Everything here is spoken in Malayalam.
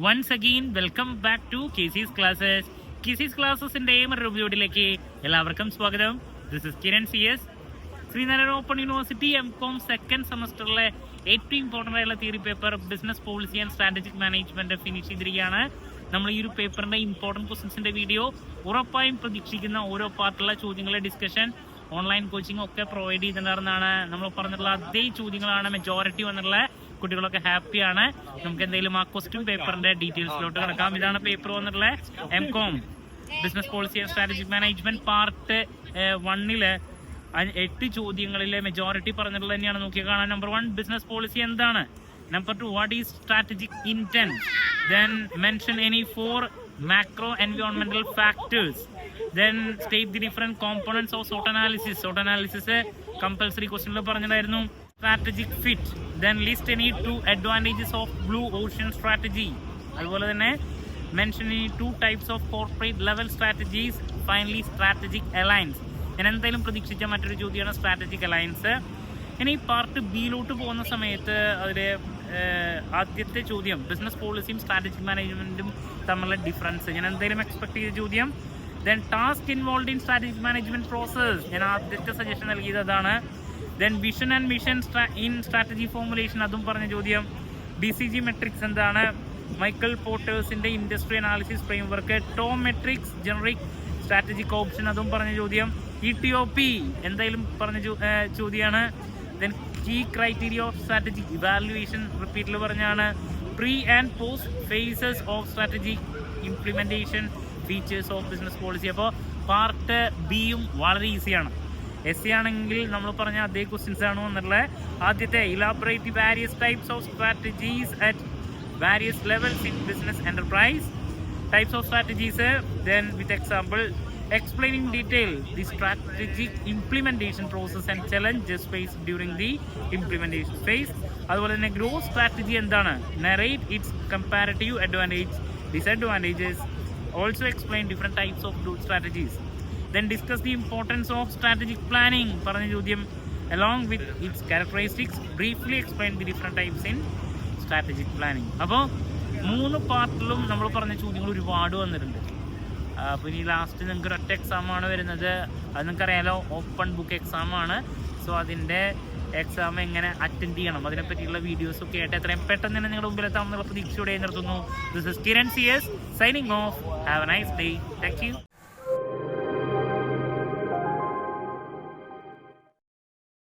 Once again welcome back to KC's classes. KC's ക്ലാസ്സസിന്റെ റിവ്യൂയിലേക്ക് എല്ലാവർക്കും സ്വാഗതം. This is Kiran CS. Sreenarayana open university MCOM second സെമസ്റ്ററിലെ ഏറ്റവും ഇമ്പോർട്ടൻ്റ് ആയിട്ടുള്ള theory paper business policy and strategic management finish ചെയ്തിരിക്കുകയാണ്. നമ്മൾ ഈ ഒരു പേപ്പറിന്റെ ഇമ്പോർട്ടൻറ്റ് ക്വസ്റ്റ്യൻസിന്റെ വീഡിയോ ഉറപ്പായും പ്രതീക്ഷിക്കുന്ന ഓരോ പാർട്ടുള്ള ചോദ്യങ്ങളുടെ ഡിസ്കഷൻ ഓൺലൈൻ കോച്ചിങ് ഒക്കെ പ്രൊവൈഡ് ചെയ്തിട്ടുണ്ടായിരുന്നതാണ്. നമ്മൾ പറഞ്ഞിട്ടുള്ള അതേ ചോദ്യങ്ങളാണ് മെജോറിറ്റി വന്നിട്ടുള്ള. കുട്ടികളൊക്കെ ഹാപ്പിയാണ്. നമുക്ക് എന്തെങ്കിലും ആ ക്വസ്റ്റ്യൻ പേപ്പറിന്റെ ഡീറ്റെയിൽസിലോട്ട് കിടക്കാം. ഇതാണ് പേപ്പർ വന്നിട്ടുള്ള MCOM business policy and strategic management part 1 8 ചോദ്യങ്ങളിലെ മെജോറിറ്റി പറഞ്ഞിട്ടുള്ളത് തന്നെയാണ്. നോക്കി കാണാൻ. നമ്പർ 1 ബിസിനസ് പോളിസി എന്താണ്. Number 2 what is strategic intent. Then mention any 4 macro environmental factors. Then state the different components of SWOT analysis. SWOT analysis compulsory question lo പറഞ്ഞിട്ടായിരുന്നു. Strategic fit. Then list any 2 advantages of blue ocean strategy. അതുപോലെ തന്നെ mention any 2 types of corporate level strategies. Finally strategic alliance. ഞാൻ എന്തായാലും പ്രതീക്ഷിച്ച മറ്റൊരു ചോദ്യമാണ് സ്ട്രാറ്റജിക് അലയൻസ്. ഇനി പാർട്ട് ബിയിലോട്ട് പോകുന്ന സമയത്ത് അതിൽ ആദ്യത്തെ ചോദ്യം ബിസിനസ് പോളിസിയും സ്ട്രാറ്റജിക് മാനേജ്മെന്റും തമ്മിലുള്ള ഡിഫറൻസ് ഞാൻ എന്തായാലും എക്സ്പെക്ട് ചെയ്ത ചോദ്യം. Then task involve in strategic management process ഞാൻ ആദ്യത്തെ സജഷൻ നൽകിയത് അതാണ്. Then vision and mission in strategy formulation അതും പറഞ്ഞ ചോദ്യം. BCG മെട്രിക്സ് എന്താണ്. മൈക്കൽ പോർട്ടേഴ്സിന്റെ ഇൻഡസ്ട്രി അനാലിസിസ് ഫ്രെയിംവർക്ക്. ടോം മെട്രിക്സ് ജനറിക് സ്ട്രാറ്റജിക് ഓപ്ഷൻ അതും പറഞ്ഞ ചോദ്യം. ETOP എന്തായാലും പറഞ്ഞ ചോദ്യമാണ്. Then key criteria of strategic evaluation റിപ്പീറ്റിൽ പറഞ്ഞാണ്. Pre and post phases of strategic implementation features of business policy. അപ്പോൾ പാർട്ട് ബിയും വളരെ ഈസിയാണ്. SC ആണെങ്കിൽ നമ്മൾ പറഞ്ഞ അതേ ക്വസ്റ്റ്യൻസ് ആണ് വന്നിട്ടുള്ളത്. ആദ്യത്തെ elaborate various types of strategies at various levels in business enterprise. Types of strategies. Then with example explaining detail the strategic implementation process and challenges faced during the implementation phase. അതുപോലെ തന്നെ ഗ്രോത്ത് സ്ട്രാറ്റജി എന്താണ്. narrate its comparative advantage disadvantages. also explain different types of growth strategies. then discuss the importance of strategic planning പറഞ്ഞ ചോദ്യം. along with its characteristics briefly explain the different types in strategic planning. അപ്പോൾ 3 പാർട്ടിലും നമ്മൾ പറഞ്ഞ ചോദ്യങ്ങൾ ഒരുപാട് വന്നിട്ടുണ്ട്. അപ്പോൾ ഇനി ലാസ്റ്റ് നിങ്ങൾക്ക് ഒരൊറ്റ എക്സാമാണ് വരുന്നത്. അത് നിങ്ങൾക്കറിയാലോ, ഓപ്പൺ ബുക്ക് എക്സാമാണ്. സോ അതിൻ്റെ എക്സാം എങ്ങനെ അറ്റൻഡ് ചെയ്യണം അതിനെപ്പറ്റിയുള്ള വീഡിയോസൊക്കെ ആയിട്ട് എത്രയും പെട്ടെന്ന് തന്നെ നിങ്ങളുടെ മുമ്പിലെത്താമെന്നുള്ള പ്രതീക്ഷയോടെ നിർത്തുന്നു. This is Kiran CS signing off. Have a nice day. Thank U.